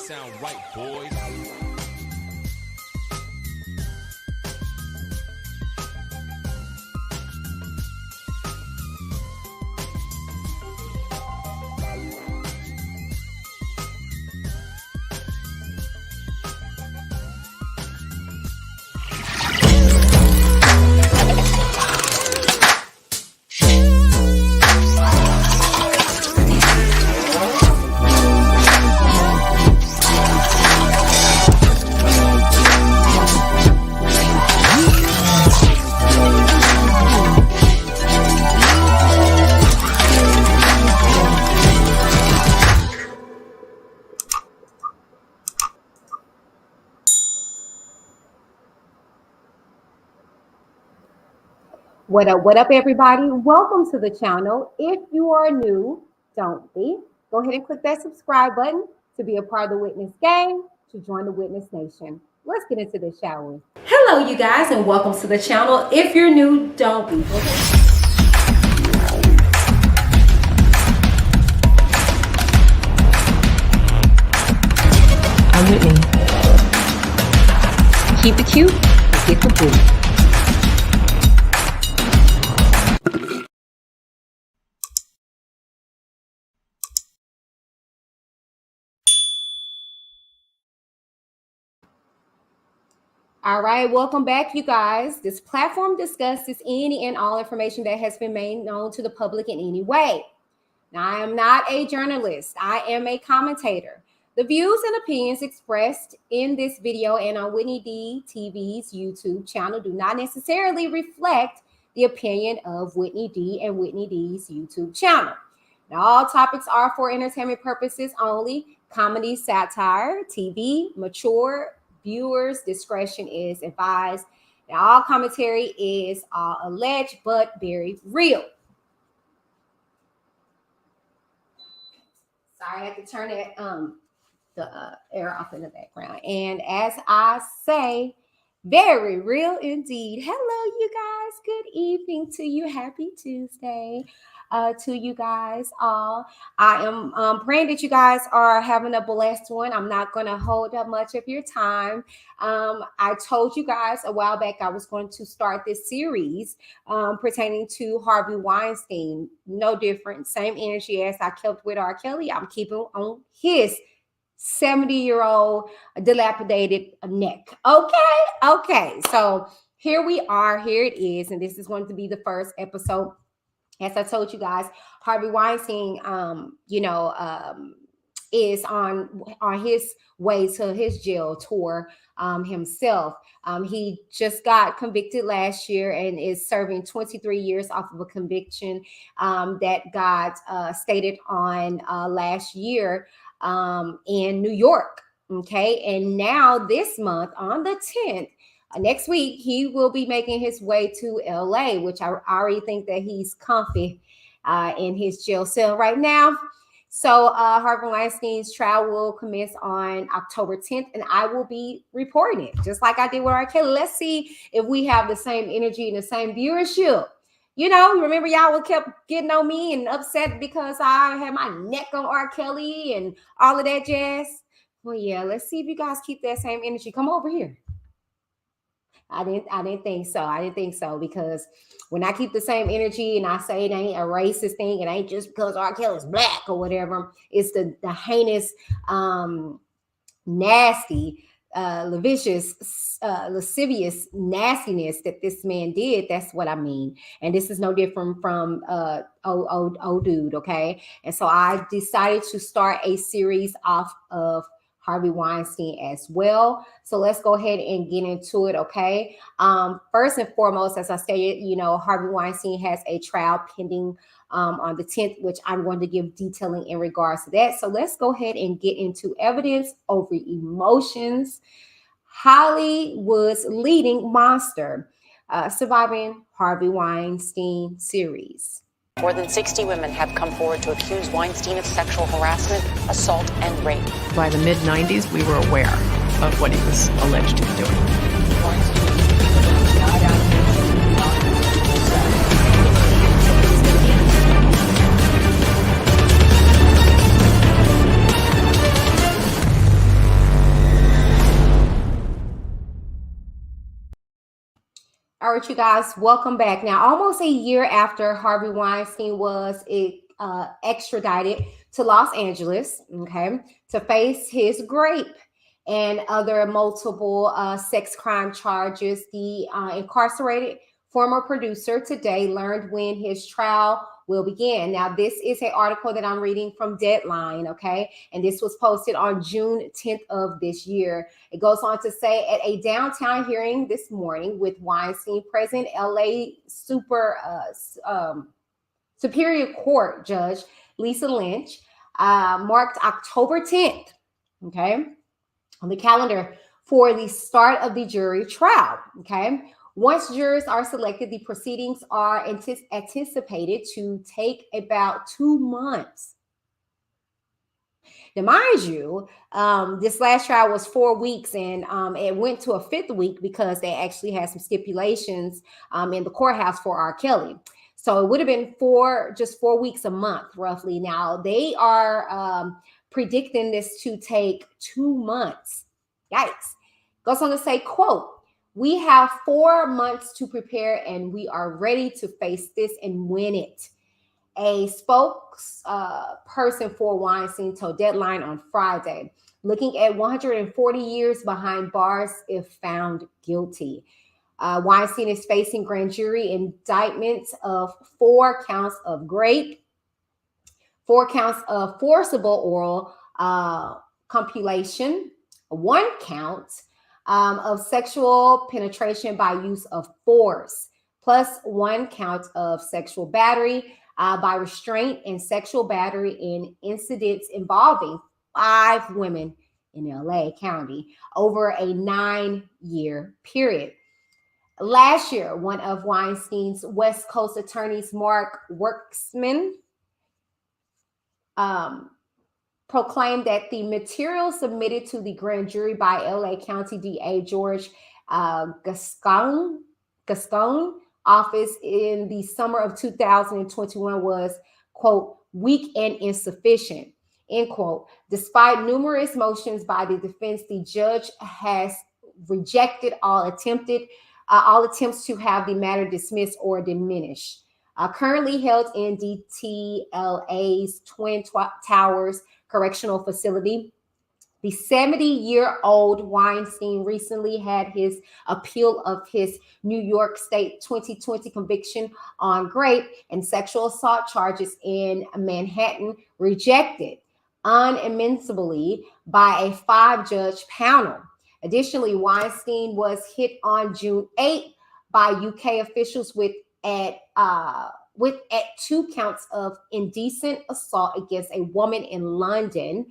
sound right, boys. What up, everybody? Welcome to the channel. If you are new, don't be. Go ahead and click that subscribe button to be a part of the Witness gang, to join the Witness Nation. Let's get into this, shall we? Hello, you guys, and welcome to the channel. If you're new, don't be. I'm Whitney. Keep it cute and get the boot. All right, welcome back, you guys. This platform discusses any and all information that has been made known to the public in any way. Now, I am not a journalist. I am a commentator. The views and opinions expressed in this video and on Whitney D TV's YouTube channel do not necessarily reflect the opinion of Whitney D and Whitney D's YouTube channel. Now, all topics are for entertainment purposes only. Comedy, satire, TV, mature. Viewers' discretion is advised. Now, all commentary is all alleged, but very real. Sorry, I had to turn the air off in the background. And as I say, very real indeed. Hello, you guys. Good evening to you. Happy Tuesday to you guys all. I am praying that you guys are having a blessed one. I'm not going to hold up much of your time. I told you guys a while back I was going to start this series pertaining to Harvey Weinstein. No different. Same energy as I kept with R. Kelly. I'm keeping on his 70-year-old dilapidated neck. Okay. So here we are. Here it is. And this is going to be the first episode. As I told you guys, Harvey Weinstein, is on his way to his jail tour himself. He just got convicted last year and is serving 23 years off of a conviction that got stated on last year in New York. Okay, and now this month on the 10th. Next week, he will be making his way to LA, which I already think that he's comfy in his jail cell right now. So Harvey Weinstein's trial will commence on October 10th, and I will be reporting it, just like I did with R. Kelly. Let's see if we have the same energy and the same viewership. You know, remember y'all kept getting on me and upset because I had my neck on R. Kelly and all of that jazz. Well, yeah, let's see if you guys keep that same energy. Come over here. I didn't think so. I didn't think so, because when I keep the same energy and I say it ain't a racist thing, it ain't just because R. Kelly's black or whatever. It's the heinous, nasty, lascivious nastiness that this man did. That's what I mean. And this is no different from old dude. Okay. And so I decided to start a series off of Harvey Weinstein as well. So let's go ahead and get into it, okay? First and foremost, as I stated, Harvey Weinstein has a trial pending on the 10th, which I'm going to give detailing in regards to that. So let's go ahead and get into evidence over emotions. Hollywood's leading monster, surviving Harvey Weinstein series. More than 60 women have come forward to accuse Weinstein of sexual harassment, assault, and rape. By the mid-90s, we were aware of what he was alleged to be doing. All right, you guys, welcome back. Now, almost a year after Harvey Weinstein was extradited to Los Angeles, okay, to face his rape and other multiple sex crime charges, the incarcerated former producer today learned when his trial will begin. Now, this is an article that I'm reading from Deadline, okay, and this was posted on June 10th of this year. It goes on to say, at a downtown hearing this morning with Weinstein present, LA Superior Court Judge Lisa Lynch marked October 10th, okay, on the calendar for the start of the jury trial, okay. Once jurors are selected, the proceedings are anticipated to take about 2 months. Now, mind you, this last trial was 4 weeks, and it went to a 5th week because they actually had some stipulations in the courthouse for R. Kelly. So it would have been just 4 weeks a month, roughly. Now, they are predicting this to take 2 months. Yikes. Goes on to say, quote, "We have 4 months to prepare, and we are ready to face this and win it." A spokesperson for Weinstein told Deadline on Friday, looking at 140 years behind bars if found guilty. Weinstein is facing grand jury indictments of 4 counts of rape, 4 counts of forcible oral copulation, 1 count of sexual penetration by use of force, plus 1 count of sexual battery by restraint and sexual battery in incidents involving 5 women in LA County over a 9-year period. Last year, one of Weinstein's West Coast attorneys, Mark Worksman, proclaimed that the material submitted to the grand jury by LA County DA George Gascon office in the summer of 2021 was, quote, "weak and insufficient," end quote. Despite numerous motions by the defense, the judge has rejected all attempts to have the matter dismissed or diminished. Currently held in DTLA's Twin Towers Correctional Facility, the 70-year-old Weinstein recently had his appeal of his New York State 2020 conviction on rape and sexual assault charges in Manhattan rejected unamendably by a 5-judge panel. Additionally, Weinstein was hit on June 8th by UK officials with 2 counts of indecent assault against a woman in London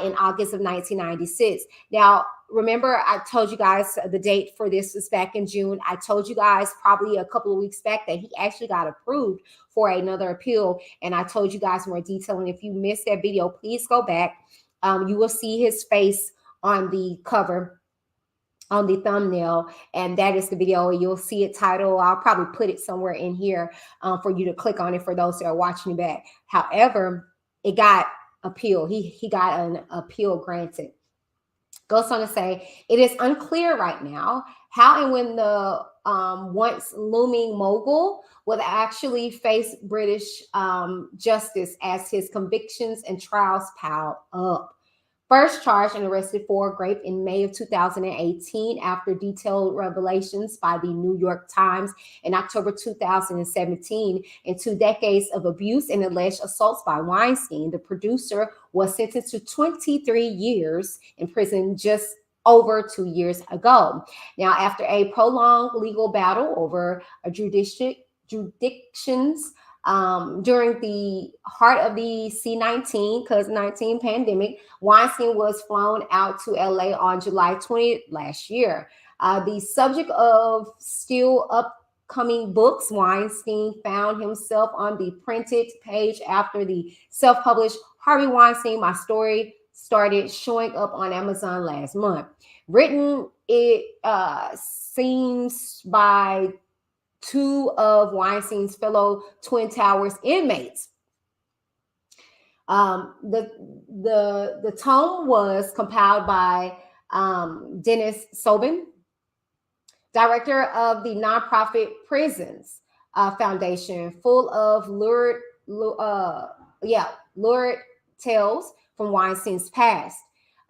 in August of 1996. Now, remember, I told you guys the date for this was back in June. I told you guys probably a couple of weeks back that he actually got approved for another appeal. And I told you guys more detail. And if you missed that video, please go back. You will see his face on the cover, on the thumbnail, and that is the video. You'll see it titled. I'll probably put it somewhere in here for you to click on it for those that are watching it back. However, it got appeal. He got an appeal granted. Goes on to say, it is unclear right now how and when the once looming mogul will actually face British justice as his convictions and trials pile up. First charged and arrested for rape in May of 2018 after detailed revelations by the New York Times in October 2017 and 2 decades of abuse and alleged assaults by Weinstein. The producer was sentenced to 23 years in prison just over 2 years ago. Now, after a prolonged legal battle over jurisdictions during the heart of the COVID-19 pandemic, Weinstein was flown out to LA on July 20th last year. The subject of still upcoming books, Weinstein found himself on the printed page after the self-published Harvey Weinstein, My Story, started showing up on Amazon last month. Written, it seems, by 2 of Weinstein's fellow Twin Towers inmates. The tome was compiled by Dennis Sobin. director of the nonprofit Prisons Foundation, full of lurid tales from Weinstein's past.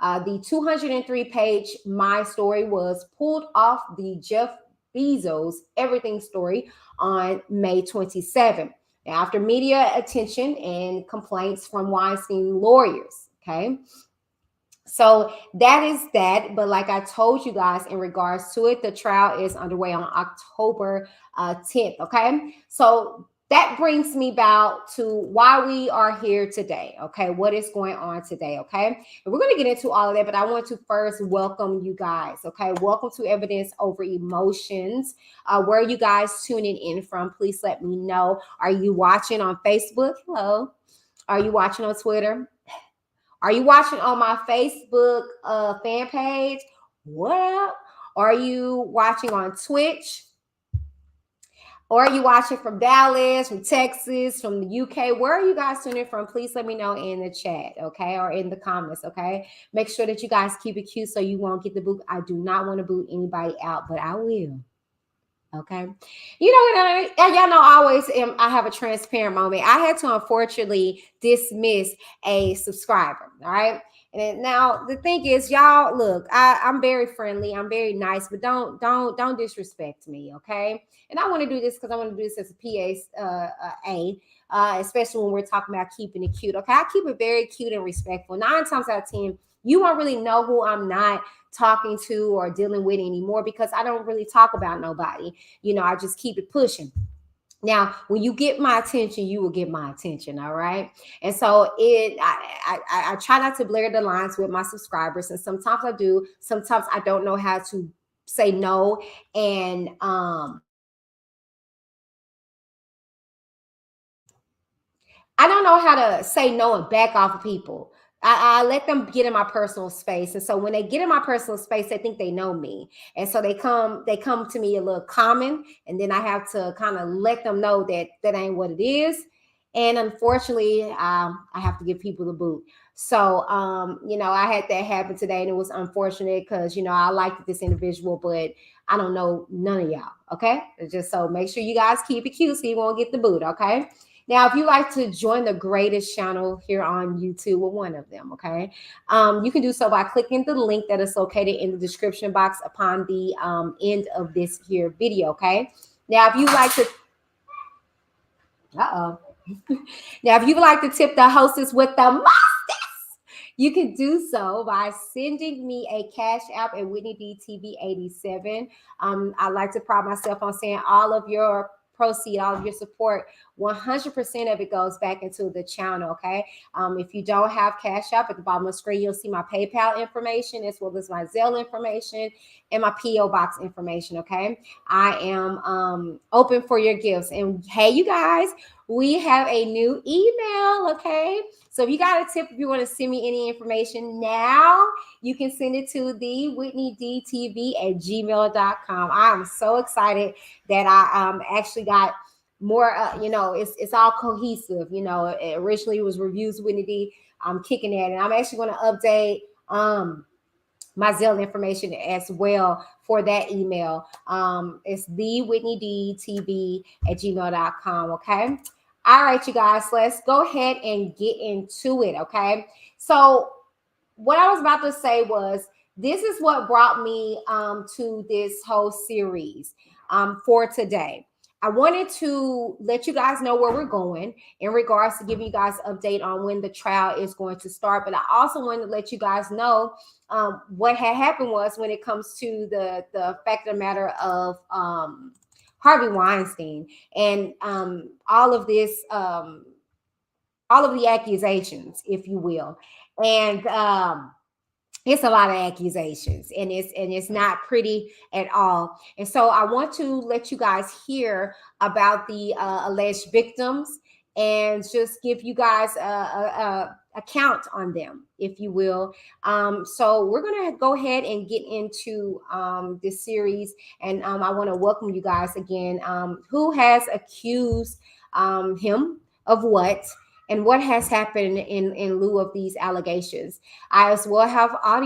The 203-page My Story was pulled off the Jeff Bezos Everything Story on May 27th. After media attention and complaints from Weinstein lawyers. Okay. So that is that. But like I told you guys in regards to it, the trial is underway on October 10th. Okay. So that brings me about to why we are here today. Okay. What is going on today? Okay. And we're going to get into all of that, but I want to first welcome you guys. Okay. Welcome to Evidence Over Emotions. Where are you guys tuning in from? Please let me know. Are you watching on Facebook? Hello. Are you watching on Twitter? Are you watching on my Facebook fan page? What up? Are you watching on Twitch? Or are you watching from Dallas, from Texas, from the UK? Where are you guys tuning from? Please let me know in the chat, okay? Or in the comments, okay? Make sure that you guys keep it cute so you won't get the boot. I do not want to boot anybody out, but I will. Okay. You know what? Y'all know I have a transparent moment. I had to unfortunately dismiss a subscriber. All right. And now the thing is, y'all, look, I'm very friendly. I'm very nice, but don't disrespect me. Okay. And I want to do this because I want to do this as a PA, especially when we're talking about keeping it cute. Okay. I keep it very cute and respectful. 9 times out of 10, you won't really know who I'm not talking to or dealing with anymore because I don't really talk about nobody. You know, I just keep it pushing. Now, when you get my attention, you will get my attention. All right. And so I try not to blur the lines with my subscribers. And sometimes I do. Sometimes I don't know how to say no. And I don't know how to say no and back off of people. I let them get in my personal space. And so when they get in my personal space, they think they know me. And so they come to me a little common. And then I have to kind of let them know that that ain't what it is. And unfortunately, I have to give people the boot. So, you know, I had that happen today and it was unfortunate because, you know, I liked this individual, but I don't know none of y'all. Okay. Just so make sure you guys keep it cute so you won't get the boot. Okay. Now, if you like to join the greatest channel here on YouTube, well, one of them, okay, you can do so by clicking the link that is located in the description box upon the end of this here video, okay? Now, if you like to, now, if you would like to tip the hostess with the mostest, you can do so by sending me a cash app at WhitneyD TV87. I like to pride myself on saying all of your proceed, all of your support, 100% of it goes back into the channel. Okay. If you don't have Cashapp, at the bottom of the screen, you'll see my PayPal information as well as my Zelle information and my PO box information. Okay. I am open for your gifts. And hey, you guys, we have a new email. Okay. So if you got a tip, if you want to send me any information now, you can send it to the WhitneyDTV@gmail.com. I'm so excited that I actually got more, you know, it's all cohesive. You know, originally it was Reviews with Whitney D. I'm kicking that. And I'm actually going to update my Zelle information as well for that email. It's the WhitneyDTV@gmail.com. Okay. All right, you guys, let's go ahead and get into it. Okay. So what I was about to say was, this is what brought me to this whole series for today. I wanted to let you guys know where we're going in regards to giving you guys an update on when the trial is going to start. But I also wanted to let you guys know what had happened was when it comes to the fact of the matter of Harvey Weinstein and all of this, all of the accusations, if you will. And it's a lot of accusations and it's not pretty at all. And so I want to let you guys hear about the alleged victims and just give you guys a count on them, if you will. So we're going to go ahead and get into this series. And I want to welcome you guys again. Who has accused him of what? And what has he done? and what has happened in lieu of these allegations. I as well have one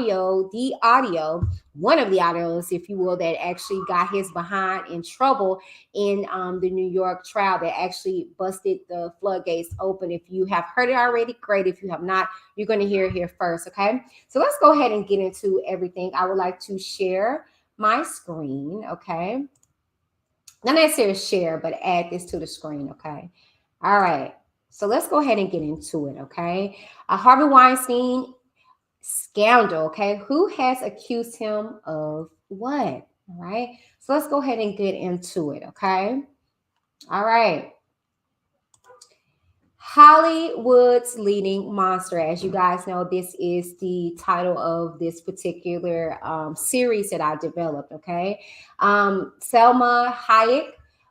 of the audios, if you will, that actually got his behind in trouble in the New York trial that actually busted the floodgates open. If you have heard it already, great. If you have not, you're going to hear it here first, okay? So let's go ahead and get into everything. I would like to share my screen, okay? Not necessarily share, but add this to the screen, okay? All right. So let's go ahead and get into it, okay? Harvey Weinstein scandal, okay? Who has accused him of what? All right. So let's go ahead and get into it, okay? All right. Hollywood's leading monster. As you guys know, this is the title of this particular series that I developed, okay? Selma Hayek,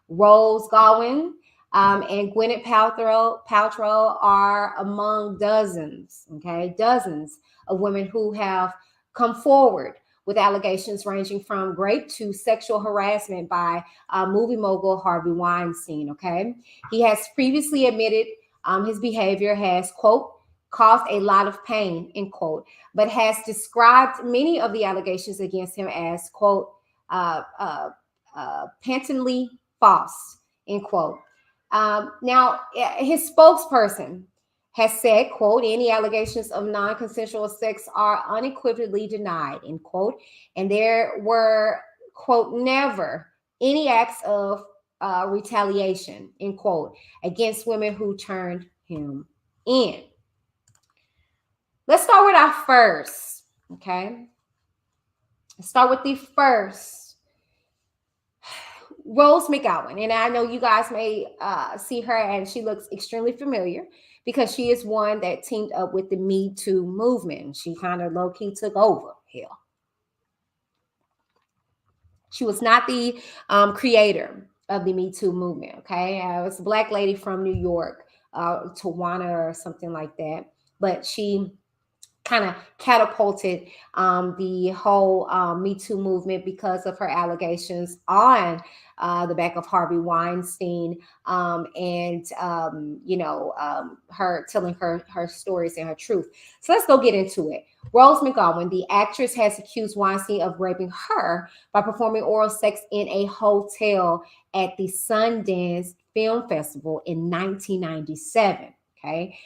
Rose Gowen, and Gwyneth Paltrow are among dozens, okay? Dozens of women who have come forward with allegations ranging from rape to sexual harassment by movie mogul Harvey Weinstein, okay? He has previously admitted his behavior has, quote, caused a lot of pain, end quote, but has described many of the allegations against him as, quote, patently false, end quote. Now, his spokesperson has said, quote, any allegations of non-consensual sex are unequivocally denied, end quote, and there were, quote, never any acts of retaliation, end quote, against women who turned him in. Let's start with our first, okay? Let's start with the first. Rose McGowan, and I know you guys may see her and she looks extremely familiar because she is one that teamed up with the Me Too movement. She kind of low-key took over here. She was not the creator of the Me Too movement, okay? It was a Black lady from New York, Tawana or something like that. But she kind of catapulted the whole Me Too movement because of her allegations on the back of Harvey Weinstein and, her telling her stories and her truth. So let's go get into it. Rose McGowan, the actress, has accused Weinstein of raping her by performing oral sex in a hotel at the Sundance Film Festival in 1997, okay?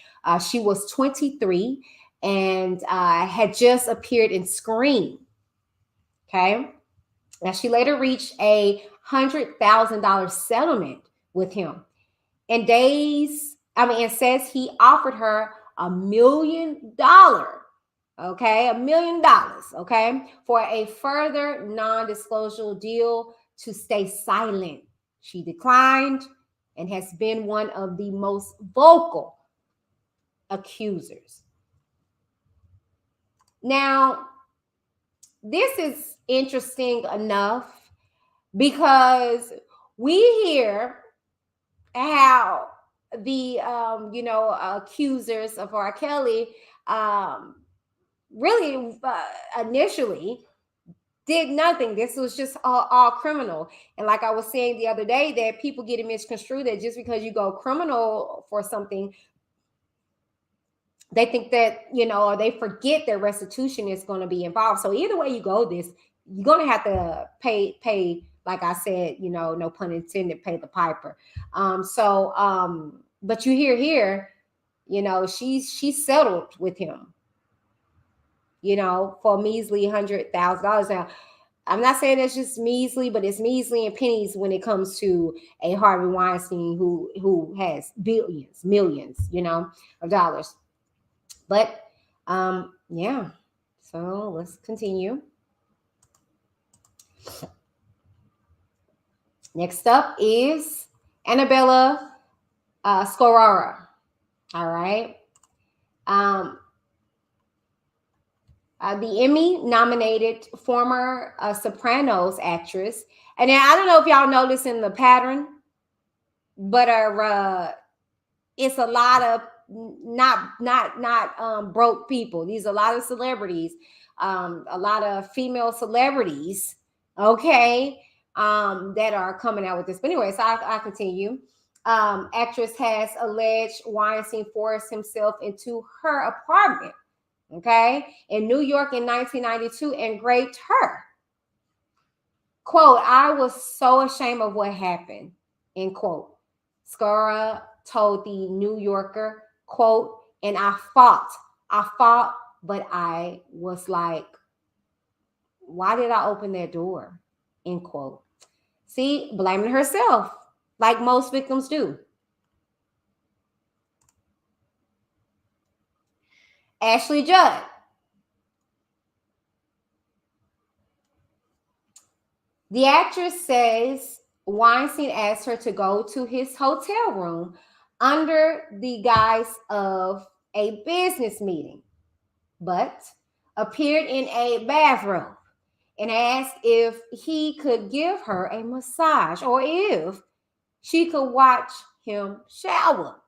She was 23 and had just appeared in Scream, okay? Now, she later reached a $100,000 settlement with him. And says he offered her $1 million, okay? $1 million, okay? For a further non-disclosure deal to stay silent. She declined and has been one of the most vocal accusers. Now, this is interesting enough because we hear how the, accusers of R. Kelly really initially did nothing. This was just all criminal. And like I was saying the other day, that people get it misconstrued that just because you go criminal for something, they think that, or they forget that restitution is going to be involved. So either way you go this, you're going to have to pay, like I said, no pun intended, pay the piper. But you hear here, she settled with him, for a measly $100,000. Now, I'm not saying it's just measly, but it's measly in pennies when it comes to a Harvey Weinstein who has billions, millions, of dollars. But yeah, so let's continue. Next up is Annabella Sciorra. All right. The Emmy-nominated former Sopranos actress. And I don't know if y'all notice in the pattern, but it's a lot of not broke people. These are a lot of celebrities, a lot of female celebrities, okay, that are coming out with this. But anyways, I continue. Actress has alleged Weinstein forced himself into her apartment, okay, in New York in 1992 and raped her. Quote, I was so ashamed of what happened, end quote. Skura told the New Yorker, quote, and I fought, but I was like, why did I open that door, end quote. See, blaming herself, like most victims do. Ashley Judd. The actress says Weinstein asked her to go to his hotel room under the guise of a business meeting, but appeared in a bathrobe and asked if he could give her a massage or if she could watch him shower.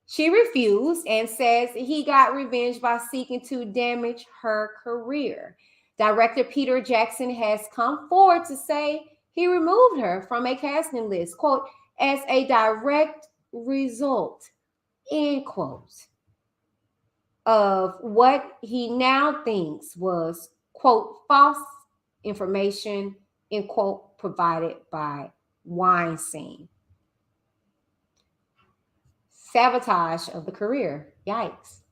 She refused and says he got revenge by seeking to damage her career. Director Peter Jackson has come forward to say he removed her from a casting list, quote, as a direct result, end quote, of what he now thinks was, quote, false information, end quote, provided by Weinstein. Sabotage of the career. Yikes.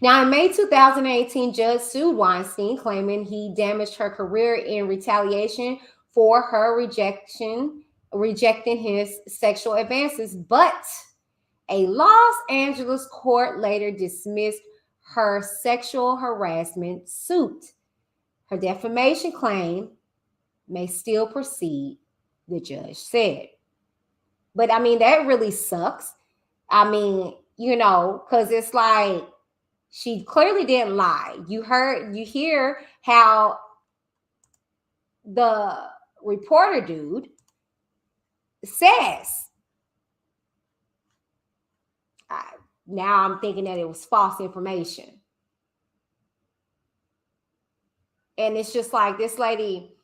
Now, in May 2018, Judd sued Weinstein, claiming he damaged her career in retaliation for her rejecting his sexual advances. But a Los Angeles court later dismissed her sexual harassment suit. Her defamation claim may still proceed, the judge said. But I mean, that really sucks. I mean, you know, because it's like she clearly didn't lie. You hear how the reporter dude says. Now I'm thinking that it was false information. And it's just like this lady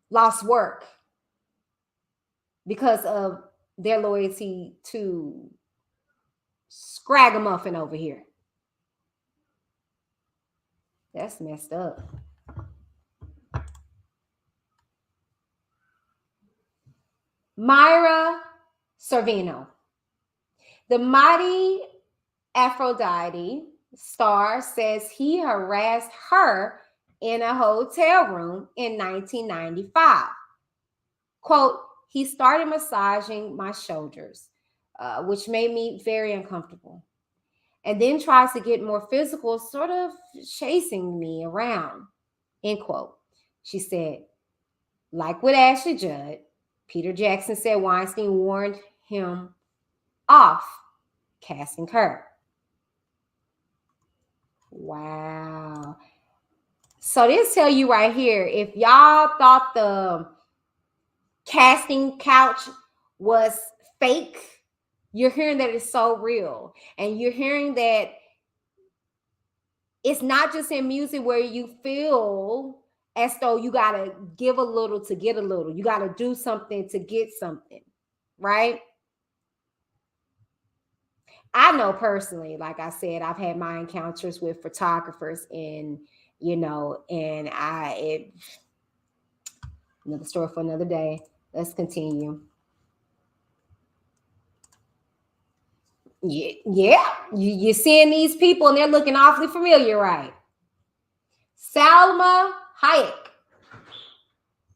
lost work because of their loyalty to Scragamuffin over here. That's messed up. Myra Sorvino. The Mighty Aphrodite star says he harassed her in a hotel room in 1995. Quote, he started massaging my shoulders, which made me very uncomfortable. And then tries to get more physical, sort of chasing me around, end quote. She said, like with Ashley Judd, Peter Jackson said Weinstein warned him off casting her. Wow. So this tell you right here, if y'all thought the casting couch was fake, you're hearing that it's so real. And you're hearing that it's not just in music where you feel as though you got to give a little to get a little. You got to do something to get something, right? I know personally, like I said, I've had my encounters with photographers and, you know, and another story for another day. Let's continue. Yeah, you're seeing these people and they're looking awfully familiar, right? Salma Hayek.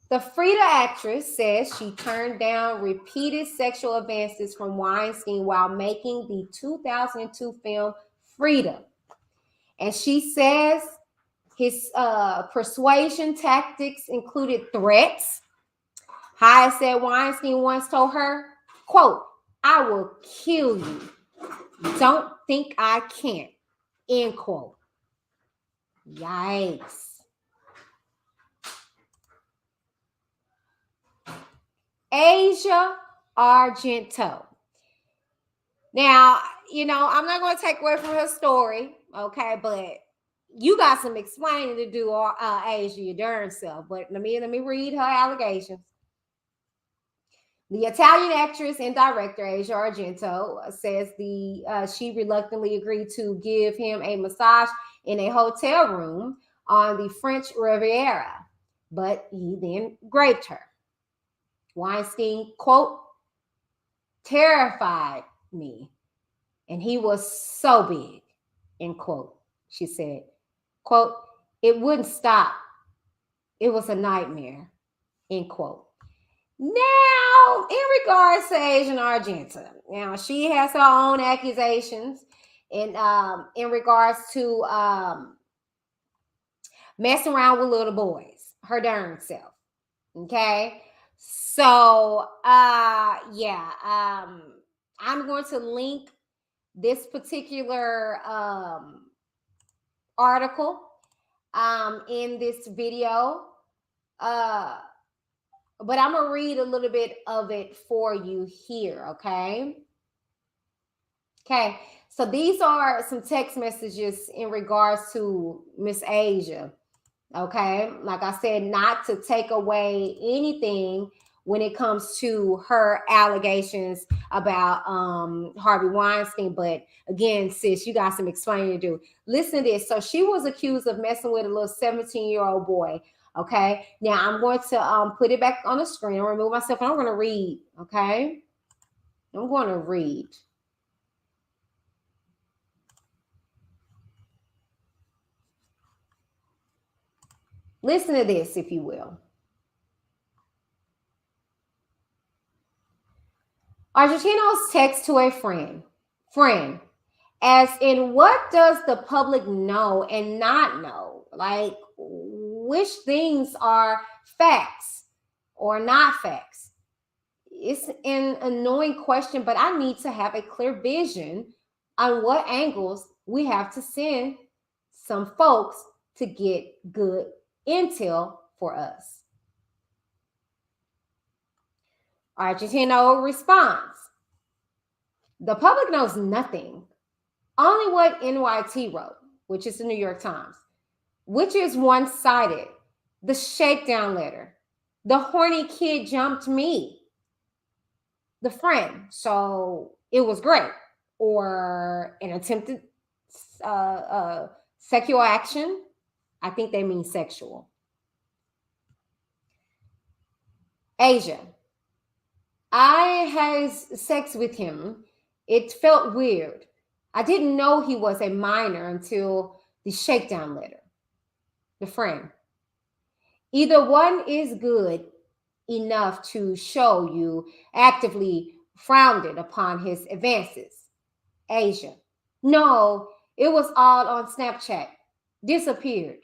The Frida actress says she turned down repeated sexual advances from Weinstein while making the 2002 film Frida. And she says his persuasion tactics included threats. Hayek said Weinstein once told her, quote, I will kill you. Don't think I can't, end quote. Yikes. Asia Argento. Now, you know, I'm not going to take away from her story, okay, but you got some explaining to do, Asia, your darn self. But let me read her allegations. The Italian actress and director Asia Argento says she reluctantly agreed to give him a massage in a hotel room on the French Riviera, but he then raped her. Weinstein, quote, terrified me, and he was so big, end quote. She said, quote, it wouldn't stop. It was a nightmare, end quote. Now, in regards to Asian Argento, now she has her own accusations in regards to messing around with little boys, her darn self. Okay, so yeah, I'm going to link this particular article in this video. But I'm going to read a little bit of it for you here, okay? Okay, so these are some text messages in regards to Miss Asia, okay? Like I said, not to take away anything when it comes to her allegations about Harvey Weinstein. But again, sis, you got some explaining to do. Listen to this. So she was accused of messing with a little 17-year-old boy. Okay, now I'm going to put it back on the screen and remove myself, and I'm going to read. Okay, I'm going to read. Listen to this, if you will. Argentino's text to a friend, as in, what does the public know and not know? Like, which things are facts or not facts? It's an annoying question, but I need to have a clear vision on what angles we have to send some folks to get good intel for us. Argentino responds, the public knows nothing, only what NYT wrote, which is the New York Times, which is one-sided. The shakedown letter. The horny kid jumped me. The friend. So it was great. Or an attempted sexual action. I think they mean sexual. Asia. I had sex with him. It felt weird. I didn't know he was a minor until the shakedown letter. The friend. Either one is good enough to show you actively frowned upon his advances. Asia. No, it was all on Snapchat. Disappeared.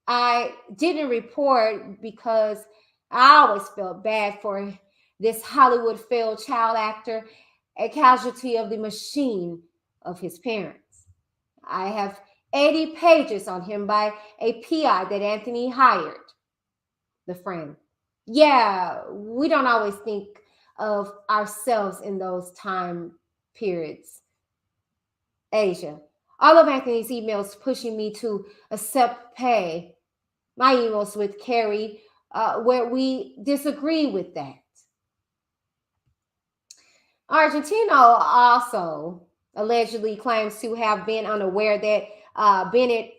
I didn't report because I always felt bad for this Hollywood failed child actor, a casualty of the machine of his parents. I have 80 pages on him by a PI that Anthony hired. The friend. Yeah, we don't always think of ourselves in those time periods. Asia. All of Anthony's emails pushing me to accept pay. My emails with Carrie, where we disagree with that. Argentino also allegedly claims to have been unaware that Bennett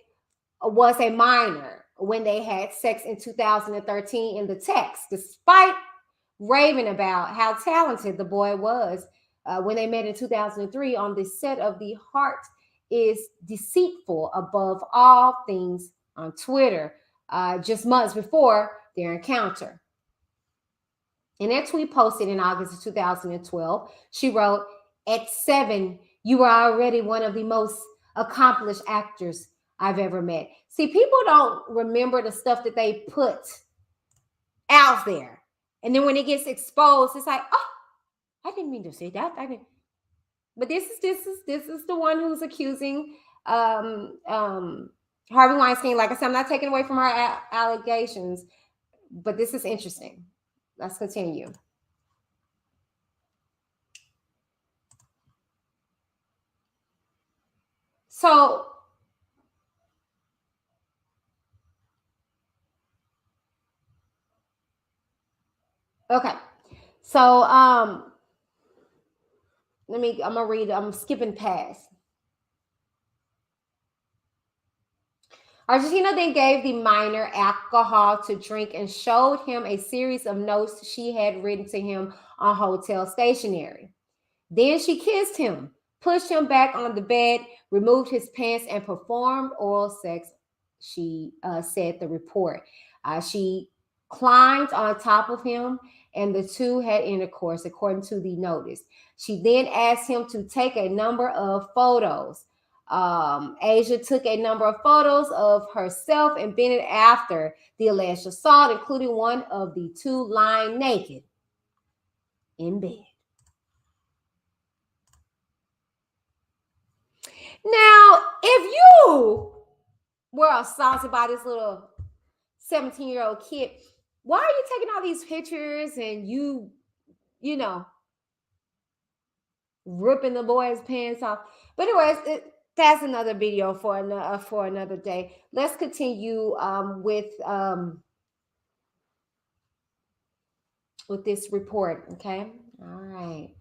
was a minor when they had sex in 2013 in the text, despite raving about how talented the boy was when they met in 2003 on the set of The Heart is Deceitful Above All Things on Twitter, just months before their encounter. In that tweet posted in August of 2012, she wrote, at 7, you were already one of the most accomplished actors I've ever met. See, people don't remember the stuff that they put out there. And then when it gets exposed, it's like, oh, I didn't mean to say that. I didn't. But this is the one who's accusing Harvey Weinstein. Like I said, I'm not taking away from her allegations, but this is interesting. Let's continue. So, okay. So I'm gonna read, I'm skipping past. Argentina then gave the minor alcohol to drink and showed him a series of notes she had written to him on hotel stationery. Then she kissed him, pushed him back on the bed, removed his pants, and performed oral sex, she said the report. She climbed on top of him, and the two had intercourse, according to the notice. She then asked him to take a number of photos. Asia took a number of photos of herself and Bennett after the alleged assault, including one of the two lying naked in bed. Now, if you were assaulted by this little 17-year-old kid, why are you taking all these pictures and you know, ripping the boy's pants off? But anyways, that's another video for another day. Let's continue with this report. Okay, all right.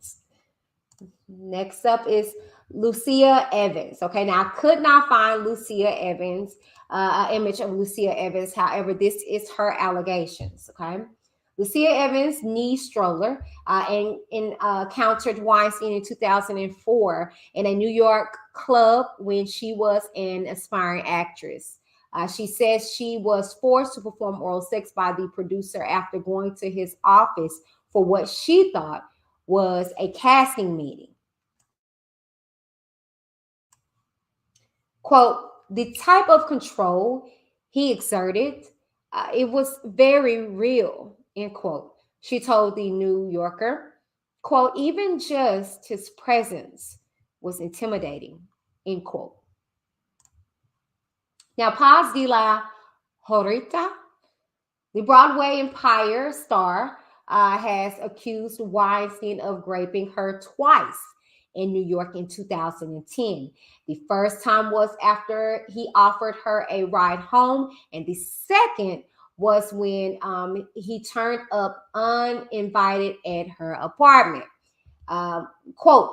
Next up is Lucia Evans. Okay, now I could not find Lucia Evans, an image of Lucia Evans. However, this is her allegations. Okay, Lucia Evans' knee stroller and encountered Weinstein in 2004 in a New York club when she was an aspiring actress. She says she was forced to perform oral sex by the producer after going to his office for what she thought was a casting meeting. Quote, the type of control he exerted, it was very real, end quote. She told the New Yorker, quote, even just his presence was intimidating, end quote. Now, Paz de la Horita, the Broadway Empire star, has accused Weinstein of raping her twice in New York in 2010. The first time was after he offered her a ride home, and the second was when he turned up uninvited at her apartment. Quote,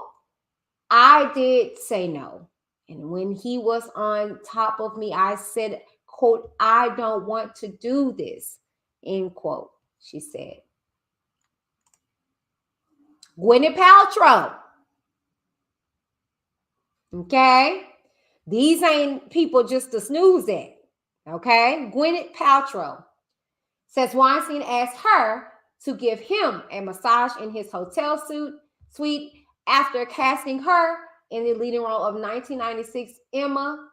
I did say no. And when he was on top of me, I said, quote, I don't want to do this, end quote, she said. Gwyneth Paltrow. Okay? These ain't people just to snooze at. Okay? Gwyneth Paltrow says Weinstein asked her to give him a massage in his hotel suite after casting her in the leading role of 1996 Emma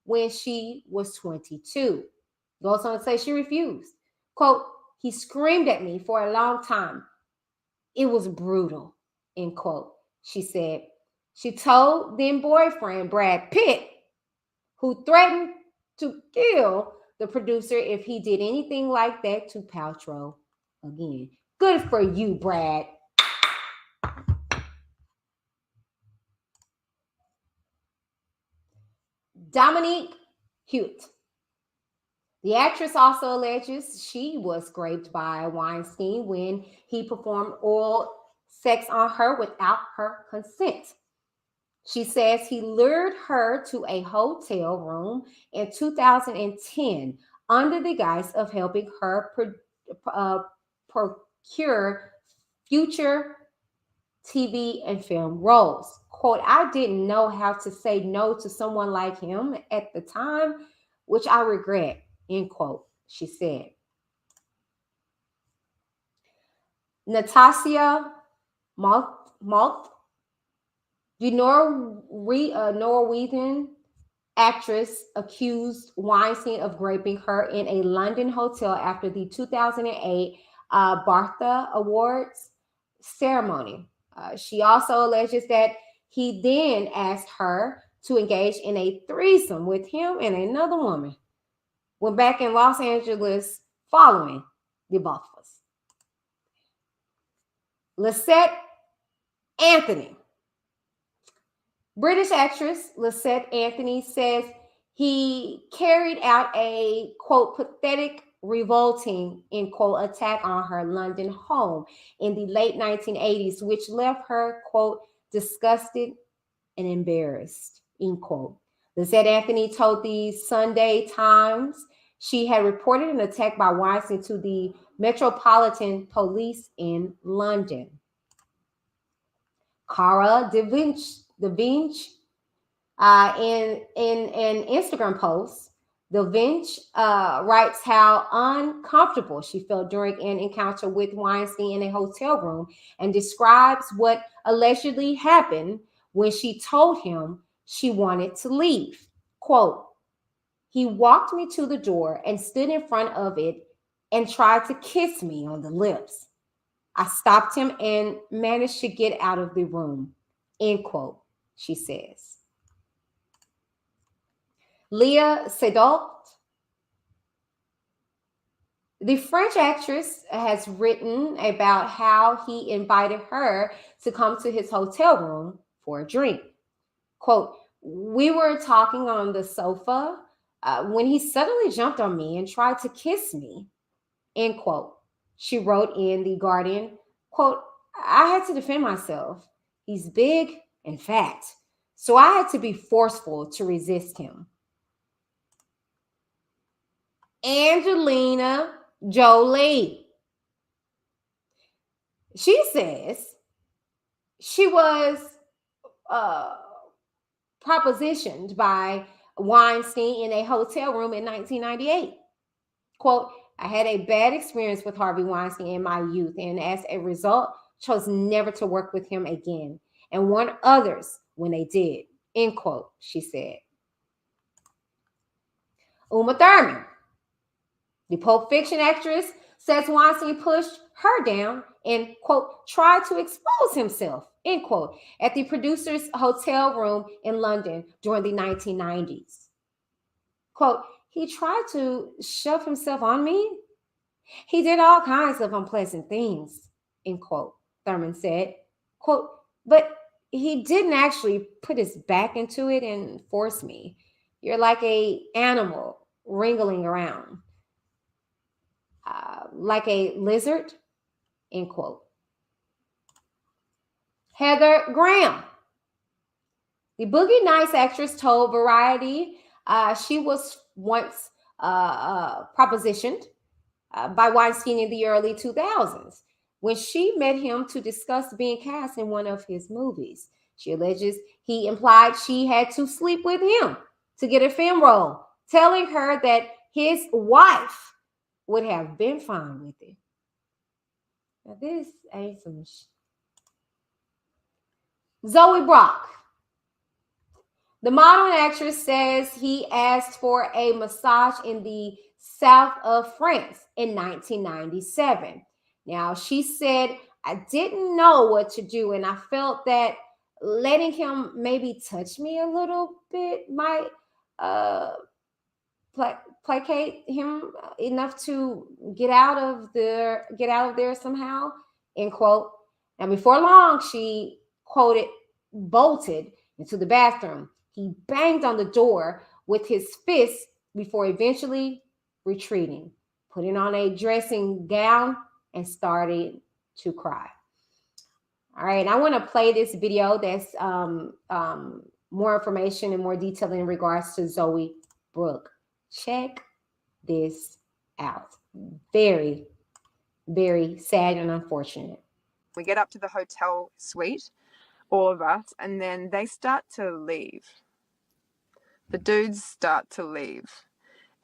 when she was 22. Goes on to say she refused. Quote, he screamed at me for a long time. It was brutal, end quote, she said. She told then boyfriend Brad Pitt, who threatened to kill the producer if he did anything like that to Paltrow again. Good for you, Brad. Dominique Hewitt. The actress also alleges she was raped by Weinstein when he performed oral sex on her without her consent. She says he lured her to a hotel room in 2010 under the guise of helping her procure future TV and film roles. Quote, I didn't know how to say no to someone like him at the time, which I regret, end quote, she said. Natasha Malt, the Norwegian actress, accused Weinstein of raping her in a London hotel after the 2008 BAFTA Awards ceremony. She also alleges that he then asked her to engage in a threesome with him and another woman when back in Los Angeles following the both of us. Lisette Anthony. British actress Lisette Anthony says he carried out a, quote, pathetic revolting, end quote, attack on her London home in the late 1980s, which left her, quote, disgusted and embarrassed, end quote. Lizette Anthony told the Sunday Times she had reported an attack by Weinstein to the Metropolitan Police in London. Cara DeVinci, in an Instagram post, DeVinci writes how uncomfortable she felt during an encounter with Weinstein in a hotel room and describes what allegedly happened when she told him she wanted to leave. Quote, he walked me to the door and stood in front of it and tried to kiss me on the lips. I stopped him and managed to get out of the room, end quote, she says. Léa Seydoux, the French actress, has written about how he invited her to come to his hotel room for a drink. Quote, we were talking on the sofa when he suddenly jumped on me and tried to kiss me, end quote. She wrote in The Guardian, quote, I had to defend myself. He's big and fat, so I had to be forceful to resist him. Angelina Jolie. She says she was propositioned by Weinstein in a hotel room in 1998. Quote, I had a bad experience with Harvey Weinstein in my youth, and as a result, chose never to work with him again and warned others when they did, end quote, she said. Uma Thurman, the Pulp Fiction actress, says Weinstein pushed her down and, quote, tried to expose himself, end quote, at the producer's hotel room in London during the 1990s. Quote, he tried to shove himself on me. He did all kinds of unpleasant things, end quote, Thurman said. Quote, but he didn't actually put his back into it and force me. You're like an animal wriggling around. Like a lizard, end quote. Heather Graham, the Boogie Nights actress, told Variety she was once propositioned by Weinstein in the early 2000s when she met him to discuss being cast in one of his movies. She alleges he implied she had to sleep with him to get a film role, telling her that his wife would have been fine with it. Now this ain't some Zoe Brock. The model and actress says he asked for a massage in the south of France in 1997. Now, she said, I didn't know what to do, and I felt that letting him maybe touch me a little bit might placate him enough to get out of there somehow, end quote. Now, before long, she quoted, bolted into the bathroom. He banged on the door with his fist before eventually retreating, putting on a dressing gown and started to cry. All right, I want to play this video that's more information and more detail in regards to Zoe Brooke. Check this out. Very, very sad and unfortunate. We get up to the hotel suite, all of us, and then they start to leave. The dudes start to leave.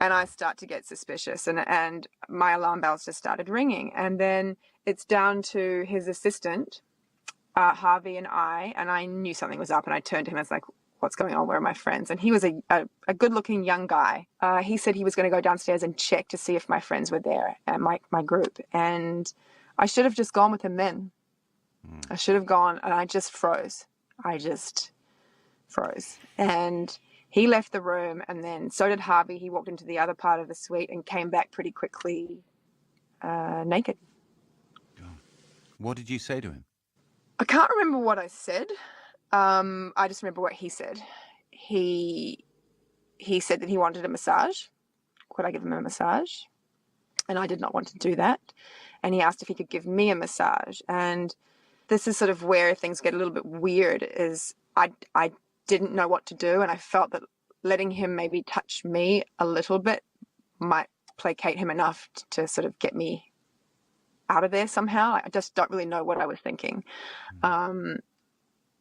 And I start to get suspicious, and my alarm bells just started ringing. And then it's down to his assistant, Harvey, and I knew something was up, and I turned to him. I was like, what's going on? Where are my friends? And he was a good-looking young guy. He said he was going to go downstairs and check to see if my friends were there at my group. And I should have just gone with him then. I should have gone, and I just froze. I just froze. And he left the room, and then so did Harvey. He walked into the other part of the suite and came back pretty quickly naked. What did you say to him? I can't remember what I said. I just remember what he said. He said that he wanted a massage. Could I give him a massage? and I did not want to do that. And he asked if he could give me a massage. And this is sort of where things get a little bit weird, is I didn't know what to do, and I felt that letting him maybe touch me a little bit might placate him enough to sort of get me out of there somehow. I just don't really know what I was thinking.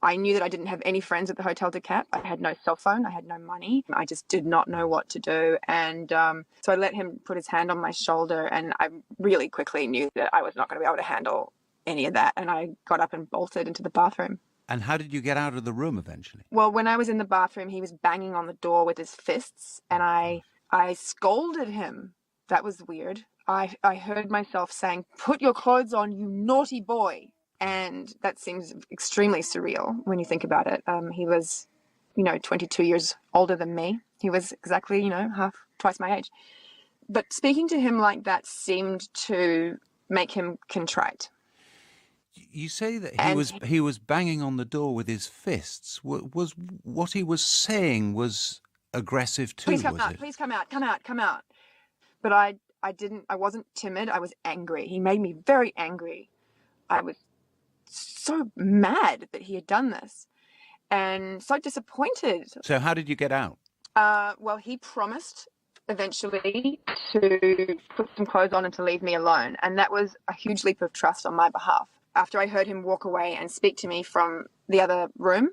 I knew that I didn't have any friends at the Hotel de Cap. I had no cell phone. I had no money. I just did not know what to do. And so I let him put his hand on my shoulder, and I really quickly knew that I was not going to be able to handle any of that. And I got up and bolted into the bathroom. And how did you get out of the room eventually? Well, when I was in the bathroom, he was banging on the door with his fists, and I scolded him. That was weird. I heard myself saying, "Put your clothes on, you naughty boy." And that seems extremely surreal when you think about it. He was, 22 years older than me. He was exactly, twice my age. But speaking to him like that seemed to make him contrite. You say that he was banging on the door with his fists. Was what he was saying was aggressive too? Please come out. Please come out. Come out. Come out. But I wasn't timid. I was angry. He made me very angry. I was so mad that he had done this, and so disappointed. So how did you get out? Well, he promised eventually to put some clothes on and to leave me alone, and that was a huge leap of trust on my behalf. After I heard him walk away and speak to me from the other room,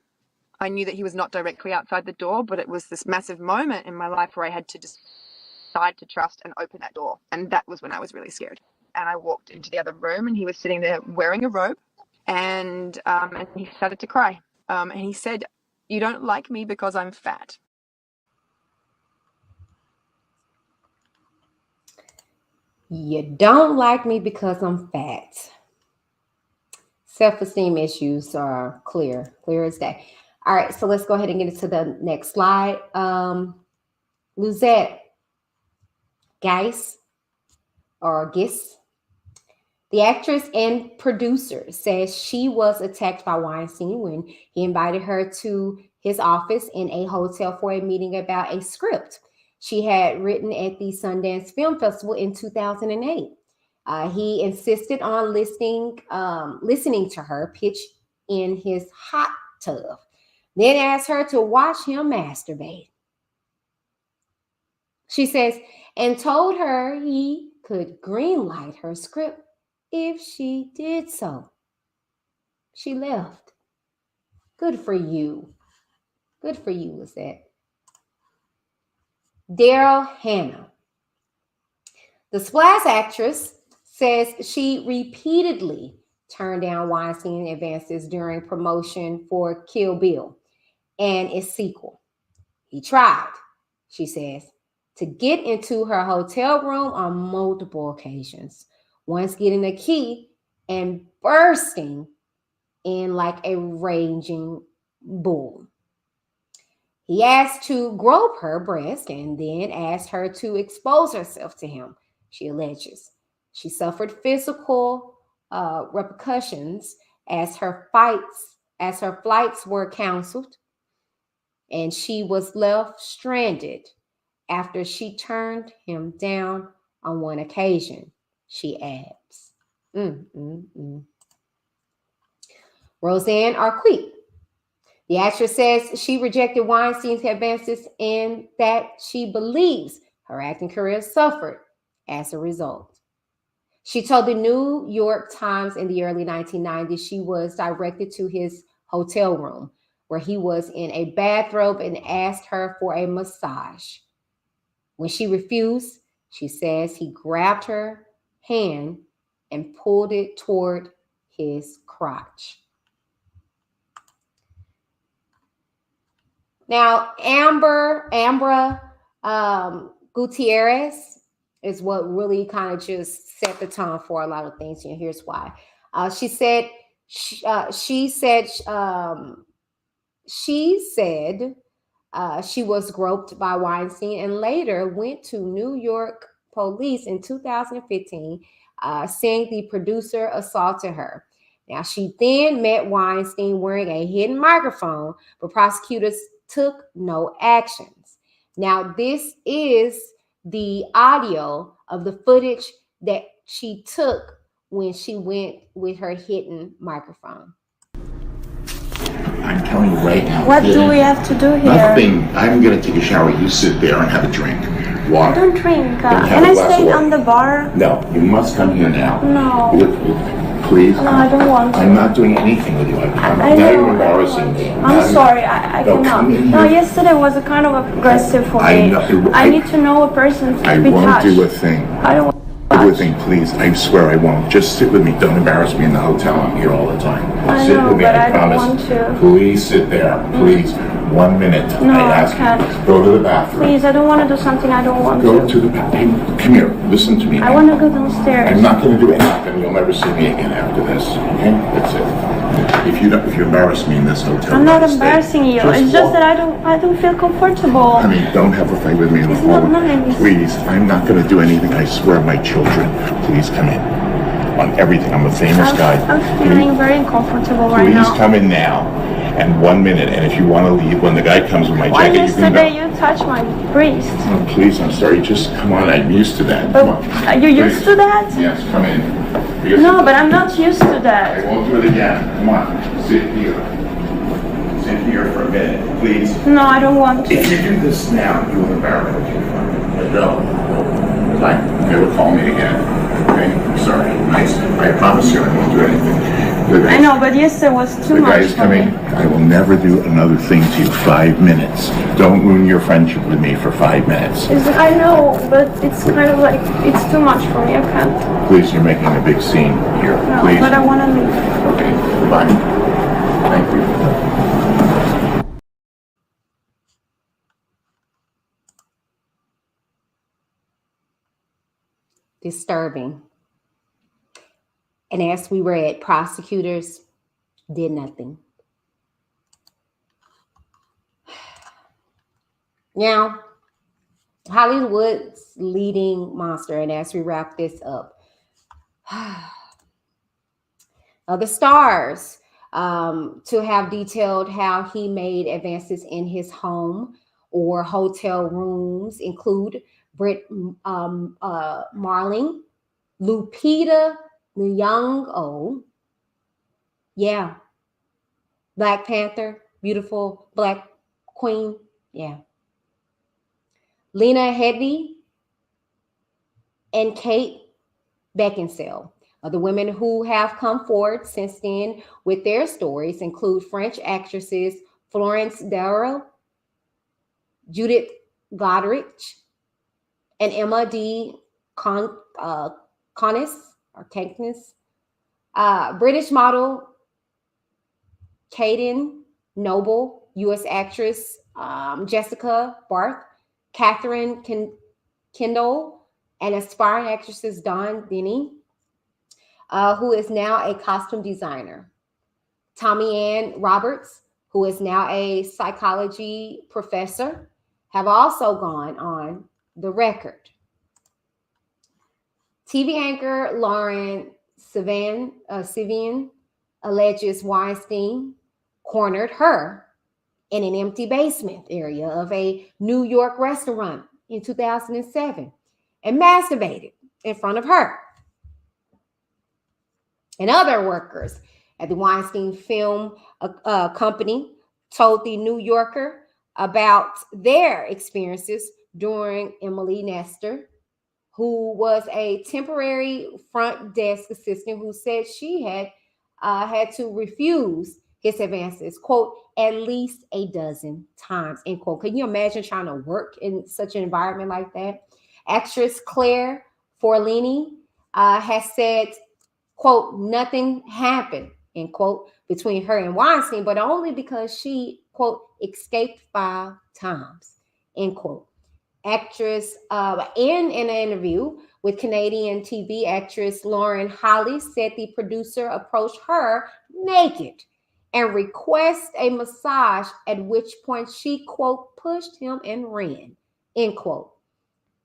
I knew that he was not directly outside the door, but it was this massive moment in my life where I had to decide to trust and open that door, and that was when I was really scared. And I walked into the other room, and he was sitting there wearing a robe. And he started to cry. And he said, "You don't like me because I'm fat." You don't like me because I'm fat. Self-esteem issues are clear as day. All right, so let's go ahead and get into the next slide. Luzette Geis, or Gis. The actress and producer says she was attacked by Weinstein when he invited her to his office in a hotel for a meeting about a script she had written at the Sundance Film Festival in 2008. He insisted on listening to her pitch in his hot tub, then asked her to watch him masturbate. She says, and told her he could greenlight her script if she did so. She left. Good for you. Good for you, Lizette. Daryl Hannah. The Splash actress says she repeatedly turned down Weinstein advances during promotion for Kill Bill and its sequel. He tried, she says, to get into her hotel room on multiple occasions, once getting a key and bursting in like a raging bull. He asked to grope her breast and then asked her to expose herself to him, she alleges. She suffered physical repercussions as her flights were canceled, and she was left stranded after she turned him down on one occasion, she adds. Roseanne Arquette. The actress says she rejected Weinstein's advances and that she believes her acting career suffered as a result. She told the New York Times in the early 1990s she was directed to his hotel room where he was in a bathrobe and asked her for a massage. When she refused, she says he grabbed her hand and pulled it toward his crotch. Now, Ambra Gutierrez is what really kind of just set the tone for a lot of things. And here's why. She said she was groped by Weinstein and later went to New York police in 2015, saying the producer assaulted her. Now, she then met Weinstein wearing a hidden microphone, but prosecutors took no actions. Now, this is the audio of the footage that she took when she went with her hidden microphone. I'm telling you right now. What do we have to do here? Nothing. I'm going to take a shower. You sit there and have a drink. Water. I don't drink. Have Can a I glass stay of water. on the bar? No, you must come here now. No. Please. No, I don't want to. I'm not doing anything with you. I now know, you're embarrassing me. I'm sorry, I No, cannot. come in No, here. yesterday was a kind of aggressive for I me. know- I need to know a person to I be won't touched. do a thing. I don't want Do a thing, please. I swear I won't. Just sit with me. Don't embarrass me in the hotel. I'm here all the time. I Sit know, with me. but I I don't promise. want to. Please sit there. Please. 1 minute. No, I I ask can't. you. Go to the bathroom. Please, I don't want to do something I don't want Go to. to the bathroom. Come here. Listen to me. I want to go downstairs. I'm not going to do anything. You'll never see me again after this. Okay? That's it. If you embarrass me in this hotel, I'm not I'll stay. embarrassing you. It's just that I don't feel comfortable. Honey, don't have a fight with me in the It's not hallway. nice. Please, I'm not going to do anything. I swear, my children. Please come in. On everything. I'm a famous guy. I'm feeling very uncomfortable right Please now. come in now. And 1 minute. And if you want to leave, when the guy comes with my Why jacket, you can yesterday go. you touched my breast? Oh, please, I'm sorry. Just come on. I'm used to that. But Come on. are you used Please. to that? Yes, come in. Because No, but I'm not used to I that. won't do it again. Come on. Sit here. Sit here for a minute, please. No, I don't want If to. you do this now, you will embarrass me. No. Fine. Never call me again. Okay? I'm sorry. Nice. I promise you I won't do anything. I know, but yesterday was too The much guy's for coming. me. I will never do another thing to you. 5 minutes. Don't ruin your friendship with me for 5 minutes. I know, but it's kind of like, it's too much for me. I can't. Please, you're making a big scene here. No, Please. but I want to leave. Okay. Goodbye. Thank you. Disturbing. And as we read, prosecutors did nothing. Now, Hollywood's leading monster, and as we wrap this up, the stars to have detailed how he made advances in his home or hotel rooms include Britt Marling, Lupita Nyong'o, yeah, Black Panther, beautiful Black Queen, yeah, Lena Headey, and Kate Beckinsale. The women who have come forward since then with their stories include French actresses Florence Darrow, Judith Godrich, and Emma D. Canis, British model Caden Noble, U.S. actress Jessica Barth, Catherine Kendall, and aspiring actresses Dawn Denny, who is now a costume designer. Tommy Ann Roberts, who is now a psychology professor, have also gone on the record. TV anchor Lauren Sivian alleges Weinstein cornered her in an empty basement area of a New York restaurant in 2007 and masturbated in front of her. And other workers at the Weinstein Film Company told the New Yorker about their experiences during Emily Nestor, who was a temporary front desk assistant who said she had to refuse his advances, quote, at least a dozen times, end quote. Can you imagine trying to work in such an environment like that? Actress Claire Forlini has said, quote, nothing happened, end quote, between her and Weinstein, but only because she, quote, escaped 5 times, end quote. Actress in an interview with Canadian TV actress Lauren Holly said the producer approached her naked and requested a massage, at which point she, quote, pushed him and ran, end quote.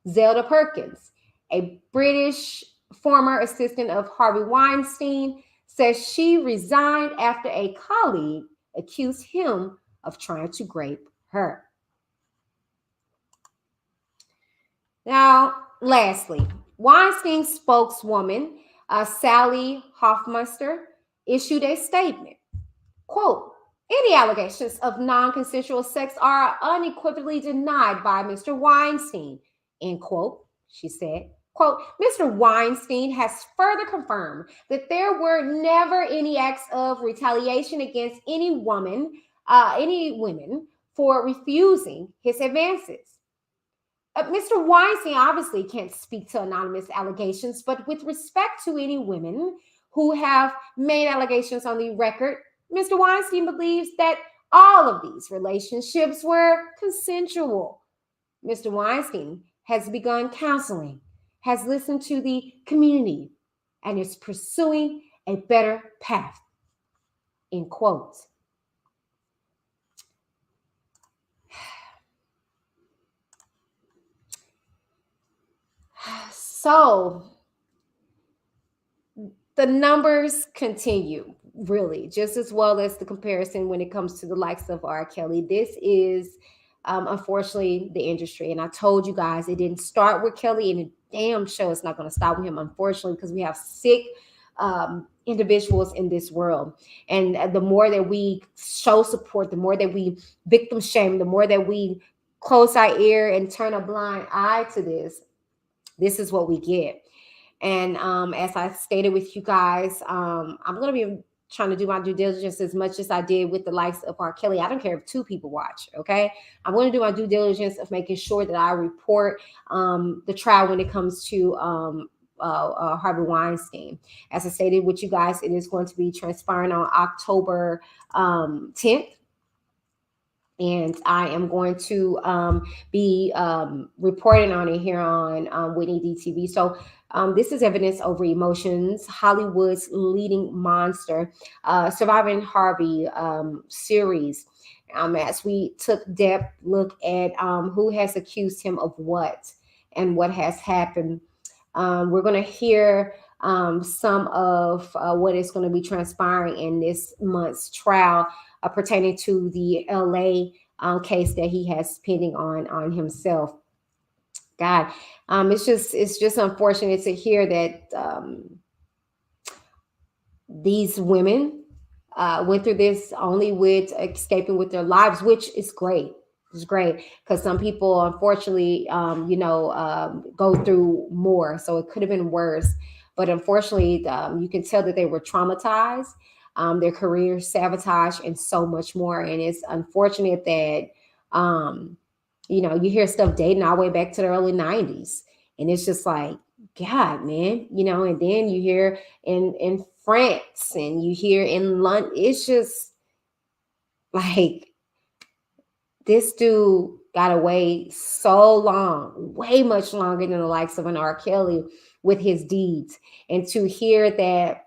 Zelda Perkins, a British former assistant of Harvey Weinstein, says she resigned after a colleague accused him of trying to rape her. Now, lastly, Weinstein spokeswoman Sally Hofmeister issued a statement. Quote, any allegations of non-consensual sex are unequivocally denied by Mr. Weinstein, end quote, she said. Quote, Mr. Weinstein has further confirmed that there were never any acts of retaliation against any women for refusing his advances. Mr. Weinstein obviously can't speak to anonymous allegations, but with respect to any women who have made allegations on the record, Mr. Weinstein believes that all of these relationships were consensual. Mr. Weinstein has begun counseling, has listened to the community, and is pursuing a better path, end quote. So the numbers continue, really, just as well as the comparison when it comes to the likes of R. Kelly. This is, unfortunately, the industry. And I told you guys it didn't start with Kelly, and a damn show it's not going to stop with him, unfortunately, because we have sick individuals in this world. And the more that we show support, the more that we victim shame, the more that we close our ear and turn a blind eye to this is what we get. And as I stated with you guys, I'm going to be trying to do my due diligence as much as I did with the likes of R. Kelly. I don't care if 2 people watch, okay? I'm going to do my due diligence of making sure that I report the trial when it comes to Harvey Weinstein. As I stated with you guys, it is going to be transpiring on October 10th. And I am going to be reporting on it here on WhitneyD TV. So this is Evidence Over Emotions, Hollywood's leading monster, Surviving Harvey series. As we took depth look at who has accused him of what and what has happened. We're going to hear some of what is going to be transpiring in this month's trial pertaining to the LA case that he has pending on himself. God, it's just unfortunate to hear that these women went through this only with escaping with their lives, which is great. It's great because some people, unfortunately, go through more. So it could have been worse. But unfortunately, you can tell that they were traumatized, their careers sabotaged, and so much more. And it's unfortunate that, you hear stuff dating all the way back to the early 90s. And it's just like, God, man, and then you hear in France and you hear in London. It's just like, this dude got away so long, way much longer than the likes of an R. Kelly with his deeds. And to hear that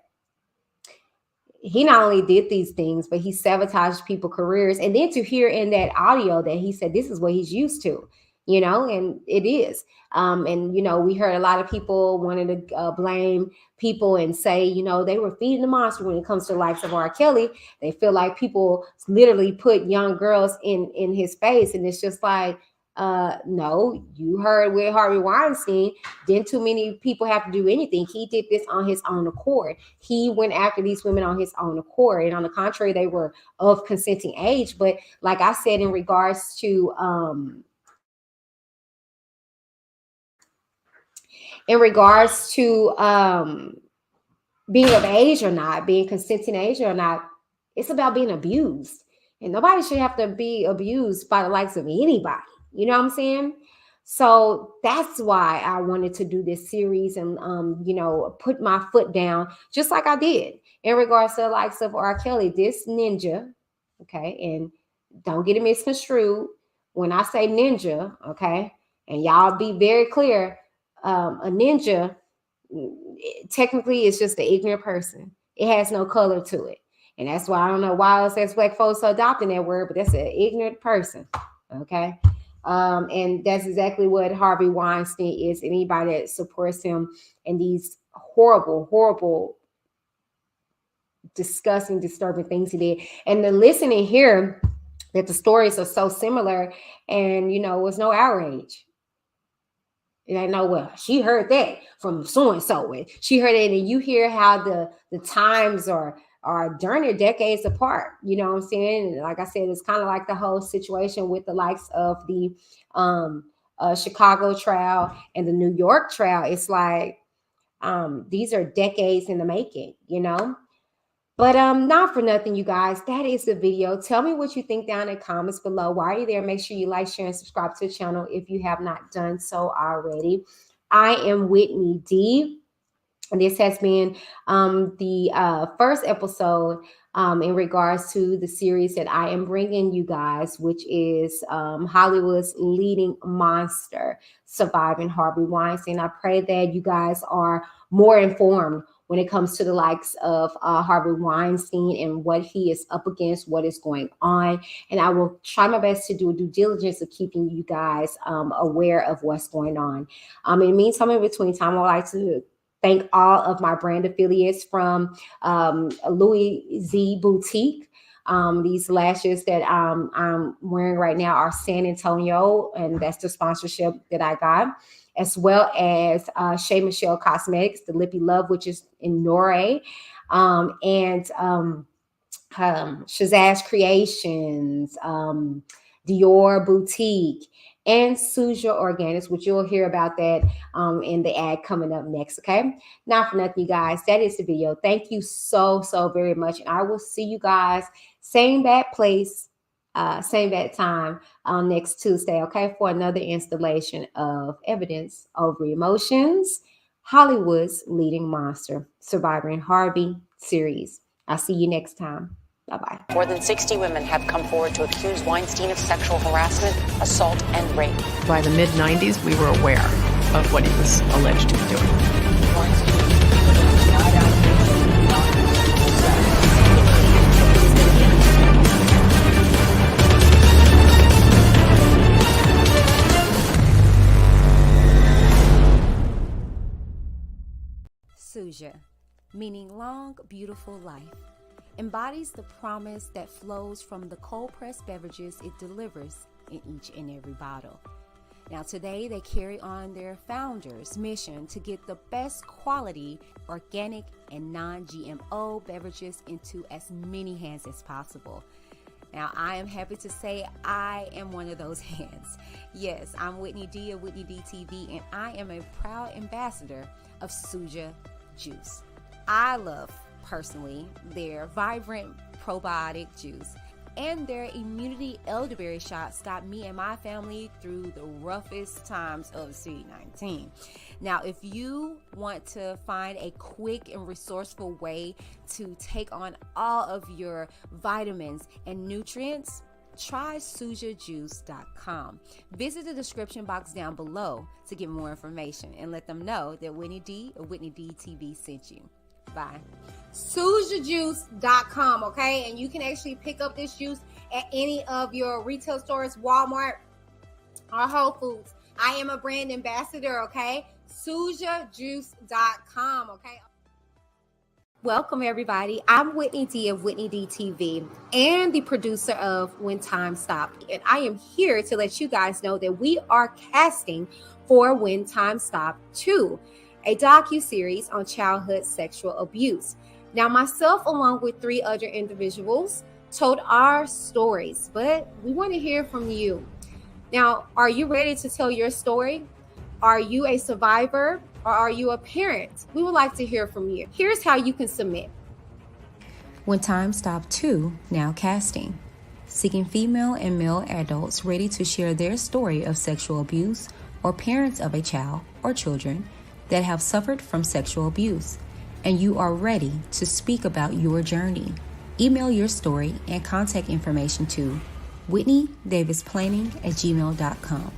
he not only did these things, but he sabotaged people's careers. And then to hear in that audio that he said this is what he's used to, and it is. We heard a lot of people wanting to blame people and say, they were feeding the monster when it comes to the likes of R. Kelly. They feel like people literally put young girls in his face. And it's just like, no, you heard with Harvey Weinstein, didn't too many people have to do anything. He did this on his own accord. He went after these women on his own accord. And on the contrary, they were of consenting age. But like I said, in regards to being of age or not, being consenting age or not, it's about being abused. And nobody should have to be abused by the likes of anybody. You know what I'm saying? So that's why I wanted to do this series and, put my foot down, just like I did in regards to the likes of R. Kelly, this ninja. Okay. And don't get it misconstrued when I say ninja. Okay. And y'all be very clear. A ninja technically is just an ignorant person. It has no color to it. And that's why I don't know why else that's black folks are adopting that word, but that's an ignorant person. Okay. And that's exactly what Harvey Weinstein is. Anybody that supports him in these horrible, horrible, disgusting, disturbing things he did. And then listening here that the stories are so similar and, it was no our age. And I know, well, she heard that from so-and-so, and she heard it, and you hear how the times are during their decades apart. You know what I'm saying? And like I said, it's kind of like the whole situation with the likes of the Chicago trial and the New York trial. It's like these are decades in the making, you know. But not for nothing, you guys, that is the video. Tell me what you think down in the comments below. While you're there, make sure you like, share, and subscribe to the channel if you have not done so already. I am Whitney D, and this has been the first episode in regards to the series that I am bringing you guys, which is Hollywood's leading monster, surviving Harvey Weinstein. I pray that you guys are more informed when it comes to the likes of Harvey Weinstein and what he is up against, what is going on. And I will try my best to do a due diligence of keeping you guys aware of what's going on. In the meantime, in between time, I would like to thank all of my brand affiliates from Louis Z Boutique. These lashes that I'm wearing right now are San Antonio, and that's the sponsorship that I got, as well as Shea Michelle Cosmetics, the Lippy Love, which is in Norway, and Shazazz Creations, Dior Boutique, and Suja Organics, which you'll hear about that in the ad coming up next. Okay, not for nothing, you guys, that is the video. Thank you so very much, and I will see you guys same bad place, same bad time on next Tuesday, okay, for another installation of Evidence Over Emotions, Hollywood's leading monster, Surviving Harvey series. I'll see you next time. Bye-bye. More than 60 women have come forward to accuse Weinstein of sexual harassment, assault, and rape. By the mid-90s, we were aware of what he was alleged to be doing. Suja, meaning long, beautiful life, embodies the promise that flows from the cold-pressed beverages it delivers in each and every bottle. Now today, they carry on their founder's mission to get the best quality, organic, and non-GMO beverages into as many hands as possible. Now, I am happy to say I am one of those hands. Yes, I'm Whitney D of WhitneyD TV, and I am a proud ambassador of Suja Juice. I love, personally, their vibrant probiotic juice, and their immunity elderberry shots got me and my family through the roughest times of COVID-19. Now, if you want to find a quick and resourceful way to take on all of your vitamins and nutrients, try SujaJuice.com. Visit the description box down below to get more information and let them know that Whitney D of WhitneyD TV sent you. Bye. SujaJuice.com, okay? And you can actually pick up this juice at any of your retail stores, Walmart or Whole Foods. I am a brand ambassador, okay? SujaJuice.com, okay? Welcome, everybody. I'm Whitney D of WhitneyD TV and the producer of When Time Stopped. And I am here to let you guys know that we are casting for When Time Stopped 2, a docu-series on childhood sexual abuse. Now, myself, along with 3 other individuals, told our stories, but we want to hear from you. Now, are you ready to tell your story? Are you a survivor? Or are you a parent? We would like to hear from you. Here's how you can submit. When Time Stopped 2, now casting. Seeking female and male adults ready to share their story of sexual abuse, or parents of a child or children that have suffered from sexual abuse, and you are ready to speak about your journey. Email your story and contact information to WhitneyDavisPlanning@gmail.com.